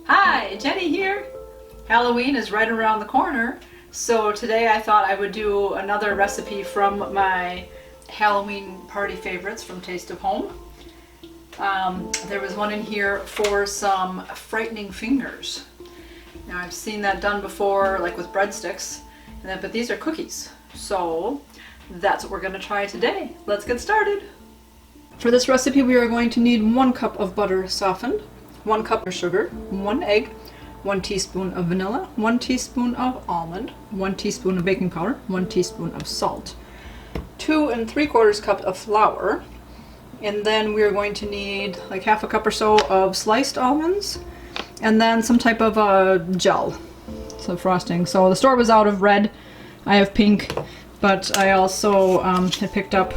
Hi, Jenny here. Halloween is right around the corner, so today I thought I would do another recipe from my Halloween party favorites from Taste of Home. There was one in here for some frightening fingers. Now I've seen that done before, like with breadsticks, but these are cookies. So that's what we're going to try today. Let's get started. For this recipe we are going to need 1 cup of butter softened, 1 cup of sugar, 1 egg, 1 teaspoon of vanilla, 1 teaspoon of almond, 1 teaspoon of baking powder, 1 teaspoon of salt, 2 3/4 cups of flour, and then we are going to need like half a cup or so of sliced almonds, and then some type of gel, so frosting. So the store was out of red, I have pink, but I also had picked up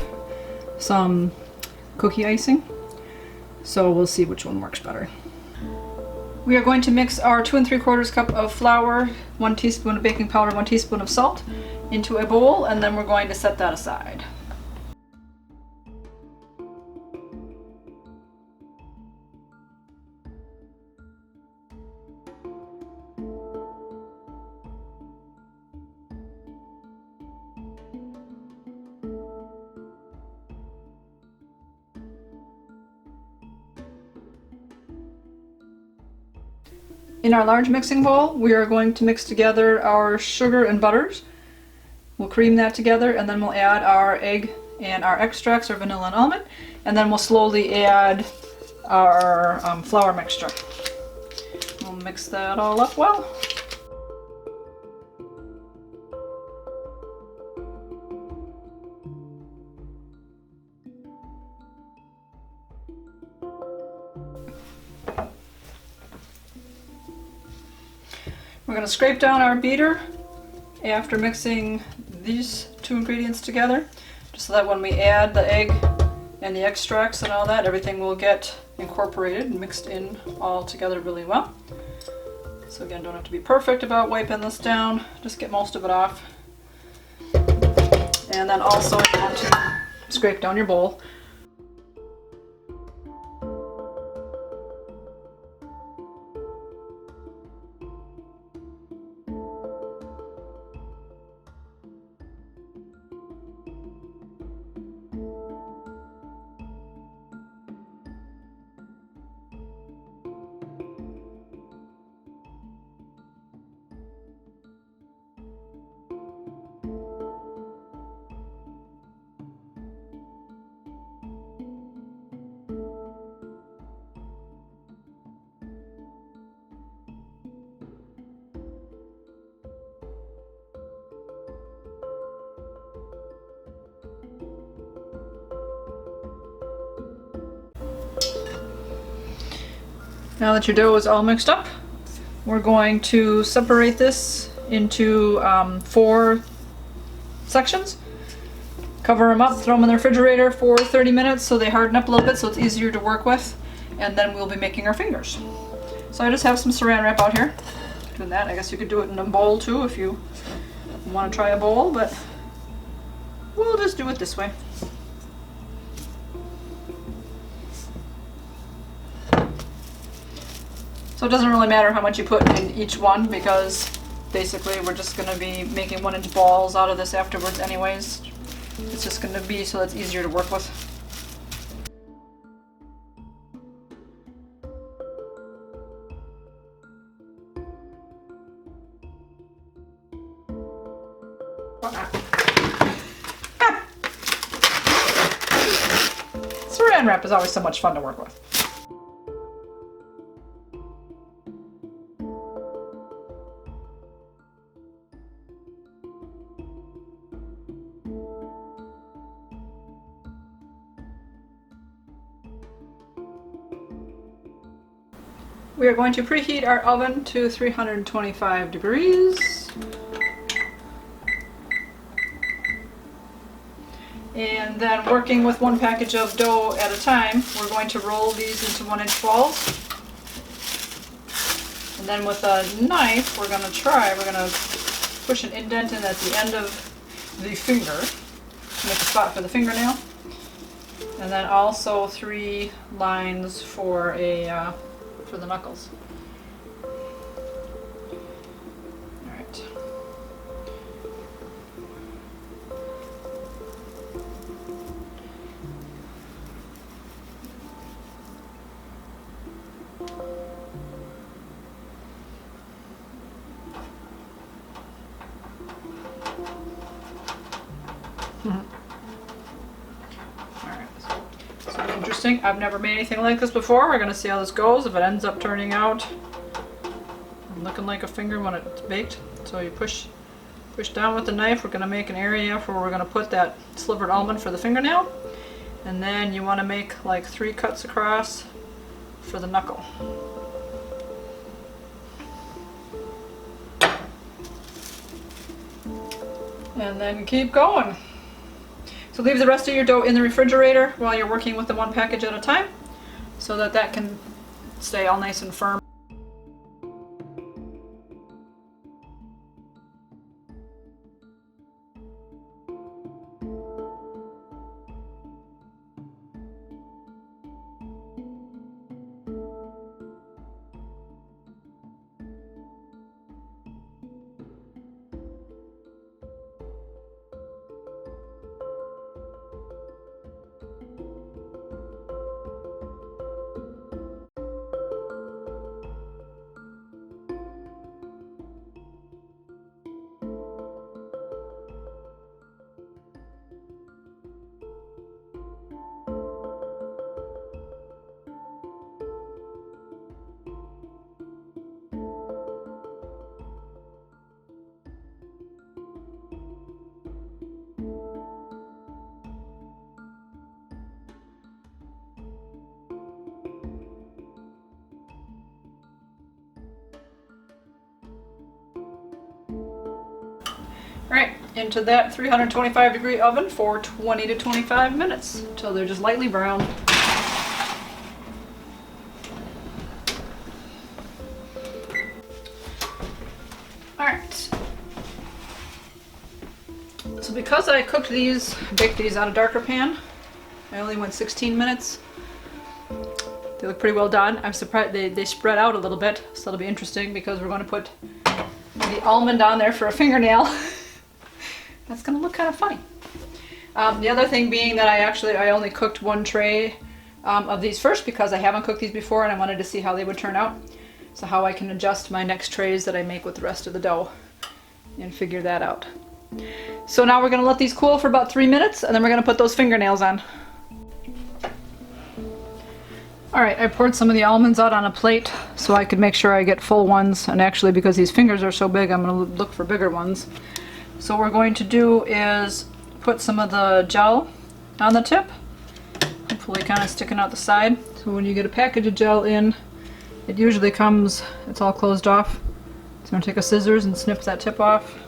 some cookie icing, so we'll see which one works better. We are going to mix our 2 3/4 cup of flour, 1 teaspoon of baking powder, 1 teaspoon of salt into a bowl, and then we're going to set that aside. In our large mixing bowl, we are going to mix together our sugar and butters. We'll cream that together, and then we'll add our egg and our extracts, our vanilla and almond, and then we'll slowly add our flour mixture. We'll mix that all up well. We're going to scrape down our beater after mixing these 2 ingredients together, just so that when we add the egg and the extracts and all that, everything will get incorporated and mixed in all together really well. So again, don't have to be perfect about wiping this down, just get most of it off. And then also you want to scrape down your bowl. Now that your dough is all mixed up, we're going to separate this into 4 sections. Cover them up, throw them in the refrigerator for 30 minutes so they harden up a little bit so it's easier to work with, and then we'll be making our fingers. So I just have some saran wrap out here. Doing that, I guess you could do it in a bowl too if you want to try a bowl, but we'll just do it this way. So it doesn't really matter how much you put in each one, because basically we're just going to be making 1-inch balls out of this afterwards anyways. It's just going to be so it's easier to work with. Saran wrap is always so much fun to work with. We are going to preheat our oven to 325 degrees. And then, working with 1 package of dough at a time, we're going to roll these into 1-inch balls. And then with a knife, we're going to push an indent in at the end of the finger to make a spot for the fingernail. And then also 3 lines for the knuckles. Alright, so interesting. I've never made anything like this before. We're gonna see how this goes. If it ends up turning out looking like a finger when it's baked. So you push down with the knife. We're gonna make an area where we're gonna put that slivered almond for the fingernail. And then you wanna make like 3 cuts across for the knuckle. And then keep going. So leave the rest of your dough in the refrigerator while you're working with the one package at a time so that that can stay all nice and firm. Alright, into that 325-degree oven for 20 to 25 minutes until they're just lightly brown. Alright. So because I baked these on a darker pan, I only went 16 minutes. They look pretty well done. I'm surprised they spread out a little bit, so it'll be interesting because we're going to put the almond on there for a fingernail. That's going to look kind of funny. The other thing being that I only cooked 1 tray of these first because I haven't cooked these before and I wanted to see how they would turn out. So how I can adjust my next trays that I make with the rest of the dough and figure that out. So now we're going to let these cool for about 3 minutes and then we're going to put those fingernails on. Alright, I poured some of the almonds out on a plate so I could make sure I get full ones, and actually because these fingers are so big I'm going to look for bigger ones. So what we're going to do is put some of the gel on the tip, hopefully kind of sticking out the side. So when you get a package of gel in, it usually comes, it's all closed off. So I'm going to take a scissors and snip that tip off.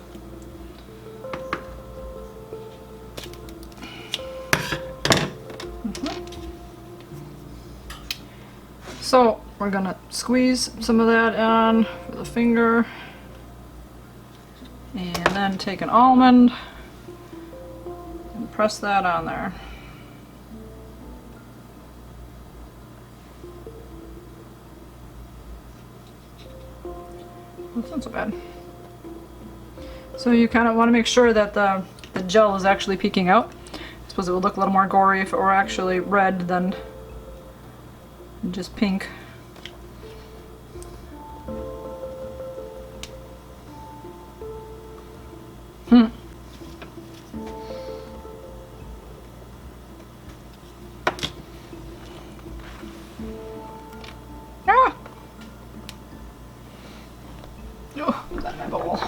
So we're going to squeeze some of that on for the finger. And then take an almond and press that on there. That's not so bad. So you kind of want to make sure that the gel is actually peeking out. I suppose it would look a little more gory if it were actually red than just pink. Ah! Oh, put that in my bowl.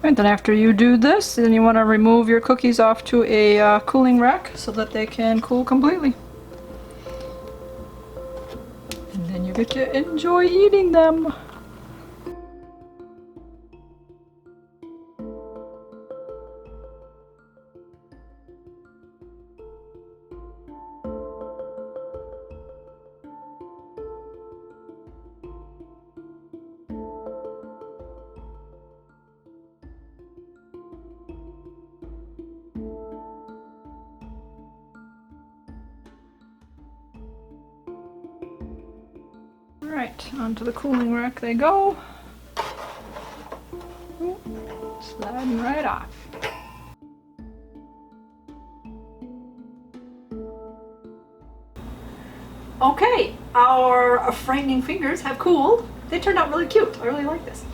And then after you do this, then you want to remove your cookies off to a cooling rack so that they can cool completely. And then you get to enjoy eating them. Right, onto the cooling rack they go. Ooh, sliding right off. Okay, our frightening fingers have cooled. They turned out really cute. I really like this.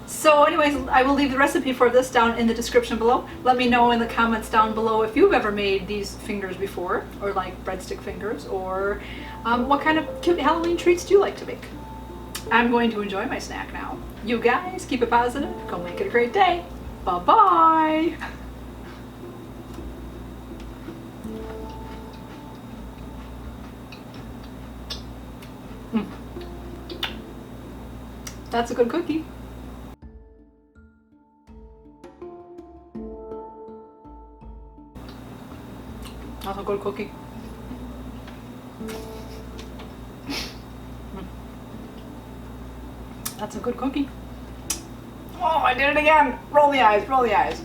So anyways, I will leave the recipe for this down in the description below. Let me know in the comments down below if you've ever made these fingers before, or like breadstick fingers, or what kind of cute Halloween treats do you like to make. I'm going to enjoy my snack now. You guys, keep it positive. Go make it a great day. Bye-bye. That's a good cookie. That's a good cookie. That's a good cookie. Oh, I did it again. Roll the eyes, roll the eyes.